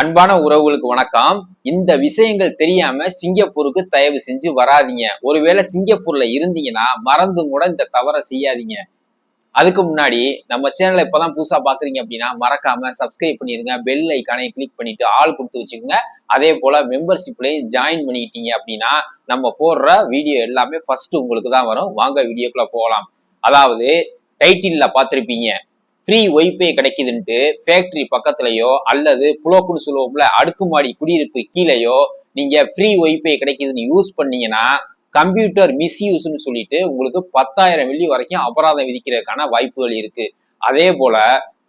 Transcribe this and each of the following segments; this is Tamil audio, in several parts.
அன்பான உறவுகளுக்கு வணக்கம். இந்த விஷயங்கள் தெரியாம சிங்கப்பூருக்கு தயவு செஞ்சு வராதீங்க. ஒருவேளை சிங்கப்பூர்ல இருந்தீங்கன்னா மறந்து கூட இந்த தவறை செய்யாதீங்க. அதுக்கு முன்னாடி நம்ம சேனலை இப்பதான் புதுசா பாக்குறீங்க அப்படின்னா மறக்காம சப்ஸ்கிரைப் பண்ணிருங்க, பெல் ஐக்கானை கிளிக் பண்ணிட்டு ஆல் கொடுத்து வச்சுக்கோங்க. அதே போல மெம்பர்ஷிப்லயும் ஜாயின் பண்ணிக்கிட்டீங்க அப்படின்னா நம்ம போடுற வீடியோ எல்லாமே ஃபர்ஸ்ட் உங்களுக்கு தான் வரும். வாங்க வீடியோக்குள்ள போகலாம். அதாவது டைட்டில்ல பார்த்திருப்பீங்க, ஃப்ரீ ஒய்ஃபை கிடைக்குதுன்ட்டு ஃபேக்டரி பக்கத்துலயோ அல்லது புலோக்குன்னு சொல்லுவோம்ல அடுக்குமாடி குடியிருப்பு கீழேயோ நீங்க ஃப்ரீ ஒய்ஃபை கிடைக்குதுன்னு யூஸ் பண்ணீங்கன்னா கம்ப்யூட்டர் மிஸ்யூஸ்ன்னு சொல்லிட்டு உங்களுக்கு 10,000 வெள்ளி வரைக்கும் அபராதம் விதிக்கிறதுக்கான வாய்ப்புகள் இருக்கு. அதே போல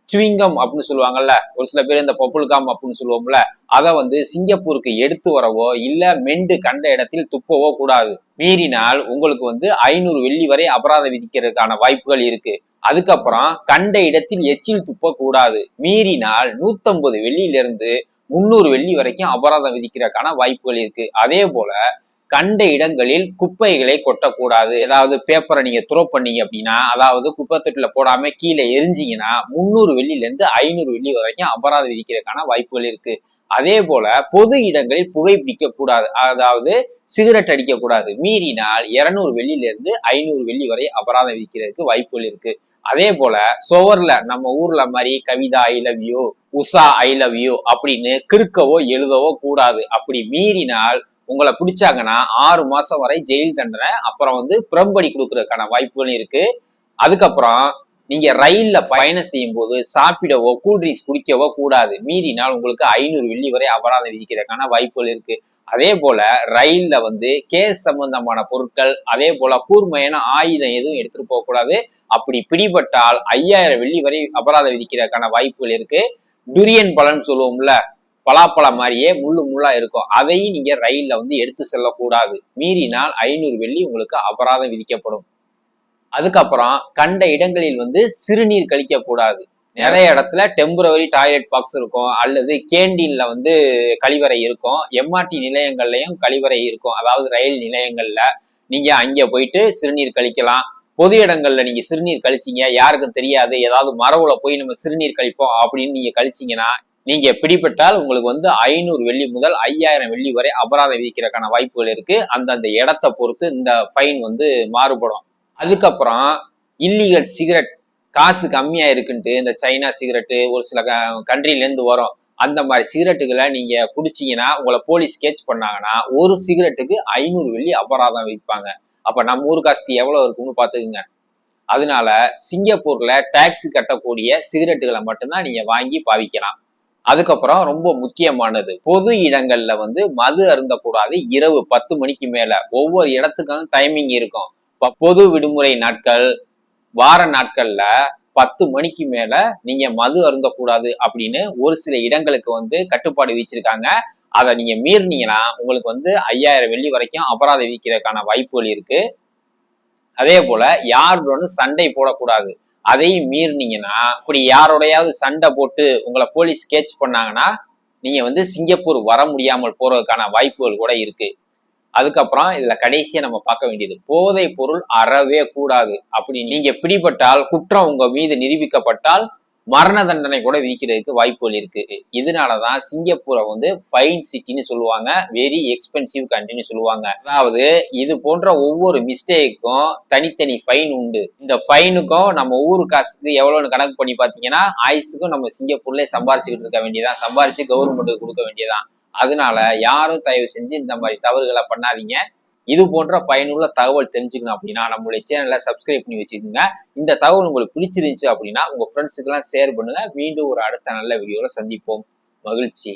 சுவிங்கம் அப்படின்னு சொல்லுவாங்கல்ல, ஒரு சில பேர் இந்த பப்புல்காம் அப்படின்னு சொல்லுவோம்ல, அதை சிங்கப்பூருக்கு எடுத்து வரவோ இல்ல மெண்டு கண்ட இடத்தில் துப்பவோ கூடாது. மீறினால் உங்களுக்கு 500 வெள்ளி வரை அபராதம் விதிக்கிறதுக்கான வாய்ப்புகள் இருக்கு. அதுக்கப்புறம் கண்ட இடத்தில் எச்சில் துப்ப கூடாது. மீறினால் 150 வெள்ளியிலிருந்து 300 வெள்ளி வரைக்கும் அபராதம் விதிக்கிறதுக்கான வாய்ப்புகள் இருக்கு. அதே போல கண்ட இடங்களில் குப்பைகளை கொட்டக்கூடாது. ஏதாவது பேப்பரை நீங்க த்ரோ பண்ணீங்க அப்படின்னா, அதாவது குப்பை தொட்டில போடாம கீழே எரிஞ்சிங்கன்னா 300 வெள்ளியில இருந்து 500 வெள்ளி வரைக்கும் அபராதம் விதிக்கிறதுக்கான வாய்ப்புகள் இருக்கு. அதே போல பொது இடங்களில் புகைப்பிடிக்க கூடாது, அதாவது சிகரெட் அடிக்க கூடாது. மீறினால் 200 வெள்ளியில இருந்து 500 வெள்ளி வரை அபராதம் விதிக்கிறதுக்கு வாய்ப்புகள் இருக்கு. அதே போல சுவர்ல நம்ம ஊர்ல மாதிரி Kavitha I love you, Usha I love you அப்படின்னு கிறுக்கவோ எழுதவோ கூடாது. அப்படி மீறினால் உங்களை பிடிச்சாங்கன்னா 6 மாசம் வரை ஜெயில் தண்டனை, அப்புறம் புறம்படி கொடுக்கறதுக்கான வாய்ப்புகளும் இருக்கு. அதுக்கப்புறம் நீங்க ரயில்ல பயணம் செய்யும் போது சாப்பிடவோ கூல்ட்ரிங்க்ஸ் குடிக்கவோ கூடாது. மீறினால் உங்களுக்கு 500 வெள்ளி வரை அபராதம் விதிக்கிறதுக்கான வாய்ப்புகள் இருக்கு. அதே போல ரயில்ல கேஸ் சம்பந்தமான பொருட்கள், அதே போல கூர்மையான ஆயுதம் எதுவும் எடுத்துட்டு போக கூடாது. அப்படி பிடிபட்டால் 5,000 வெள்ளி வரை அபராதம் விதிக்கிறதுக்கான வாய்ப்புகள் இருக்கு. டுரியன் பழம் சொல்லுவோம்ல, பலாப்பழம் மாதிரியே முள்ளு முள்ளா இருக்கும், அதையும் நீங்க ரயில்ல எடுத்து செல்லக்கூடாது. மீறினால் 500 வெள்ளி உங்களுக்கு அபராதம் விதிக்கப்படும். அதுக்கப்புறம் கண்ட இடங்களில் சிறுநீர் கழிக்க கூடாது. நிறைய இடத்துல டெம்பரவரி டாய்லெட் பாக்ஸ் இருக்கும், அல்லது கேண்டீன்ல கழிவறை இருக்கும், எம்ஆர்டி நிலையங்கள்லயும் கழிவறை இருக்கும். அதாவது ரயில் நிலையங்கள்ல நீங்க அங்க போயிட்டு சிறுநீர் கழிக்கலாம். பொது இடங்கள்ல நீங்க சிறுநீர் கழிச்சீங்க, யாருக்கும் தெரியாது, ஏதாவது மரவுல போய் நம்ம சிறுநீர் கழிப்போம் அப்படின்னு நீங்க கழிச்சீங்கன்னா நீங்க பிடிபட்டால் உங்களுக்கு 500 வெள்ளி முதல் 5,000 வெள்ளி வரை அபராதம் விதிக்கிறதுக்கான வாய்ப்புகள் இருக்கு. அந்தந்த இடத்தை பொறுத்து இந்த ஃபைன் மாறுபடும். அதுக்கப்புறம் இல்லீகல் சிகரெட், காசு கம்மியா இருக்குன்ட்டு இந்த சைனா சிகரெட்டு ஒரு சில கண்ட்ரில இருந்து வரும், அந்த மாதிரி சிகரெட்டுகளை நீங்க குடிச்சீங்கன்னா உங்களை போலீஸ் கேட்ச் பண்ணாங்கன்னா ஒரு சிகரெட்டுக்கு 500 வெள்ளி அபராதம் விதிப்பாங்க. அப்ப நம்ம ஊர் காசுக்கு எவ்வளவு இருக்குன்னு பாத்துக்குங்க. அதனால சிங்கப்பூர்ல டாக்ஸ் கட்டக்கூடிய சிகரெட்டுகளை மட்டும்தான் நீங்க வாங்கி பாவிக்கலாம். அதுக்கப்புறம் ரொம்ப முக்கியமானது, பொது இடங்கள்ல மது அருந்தக்கூடாது. இரவு 10 மணிக்கு மேல ஒவ்வொரு இடத்துக்கும் டைமிங் இருக்கும். பொது விடுமுறை நாட்கள், வார நாட்கள்ல 10 மணிக்கு மேல நீங்க மது அருந்தக்கூடாது அப்படின்னு ஒரு சில இடங்களுக்கு கட்டுப்பாடு விதிச்சிருக்காங்க. அதை நீங்க மீறினீங்கன்னா உங்களுக்கு 5,000 வெள்ளி வரைக்கும் அபராதம் விதிக்கிறதுக்கான வாய்ப்புகள் இருக்கு. அதே போல யாருடன் சண்டை போடக்கூடாது. அதையும் மீறினீங்கன்னா, அப்படி யாரோடையாவது சண்டை போட்டு உங்களை போலீஸ் கேட்ச் பண்ணாங்கன்னா நீங்க சிங்கப்பூர் வர முடியாமல் போறதுக்கான வாய்ப்புகள் கூட இருக்கு. அதுக்கப்புறம் இதுல கடைசியா நம்ம பார்க்க வேண்டியது, போதை பொருள் அறவே கூடாது. அப்படி நீங்க பிடிபட்டால், குற்றம் உங்க மீது நிரூபிக்கப்பட்டால் மரண தண்டனை கூட விதிக்கிறதுக்கு வாய்ப்புகள் இருக்கு. இதனாலதான் சிங்கப்பூரை ஃபைன் சிட்டின்னு சொல்லுவாங்க, வெரி எக்ஸ்பென்சிவ் கண்ட்ரின்னு சொல்லுவாங்க. அதாவது இது போன்ற ஒவ்வொரு மிஸ்டேக்கும் தனித்தனி ஃபைன் உண்டு. இந்த ஃபைனுக்கும் நம்ம ஊரு காசுக்கு எவ்வளவுன்னு கணக்கு பண்ணி பாத்தீங்கன்னா ஆயுசுக்கும் நம்ம சிங்கப்பூர்ல சம்பாரிச்சுக்கிட்டு இருக்க வேண்டியதான், சம்பாரிச்சு கவர்மெண்ட்டுக்கு கொடுக்க வேண்டியதான். அதனால யாரும் தயவு செஞ்சு இந்த மாதிரி தவறுகளை பண்ணாதீங்க. இது போன்ற பயனுள்ள தகவல் தெரிஞ்சுக்கணும் அப்படின்னா நம்மளுடைய சேனலை சப்ஸ்கிரைப் பண்ணி வச்சுக்கோங்க. இந்த தகவல் உங்களுக்கு பிடிச்சிருந்துச்சு அப்படின்னா உங்க ஃப்ரெண்ட்ஸுக்கெல்லாம் ஷேர் பண்ணுங்க. மீண்டும் ஒரு அடுத்த நல்ல வீடியோல சந்திப்போம். மகிழ்ச்சி.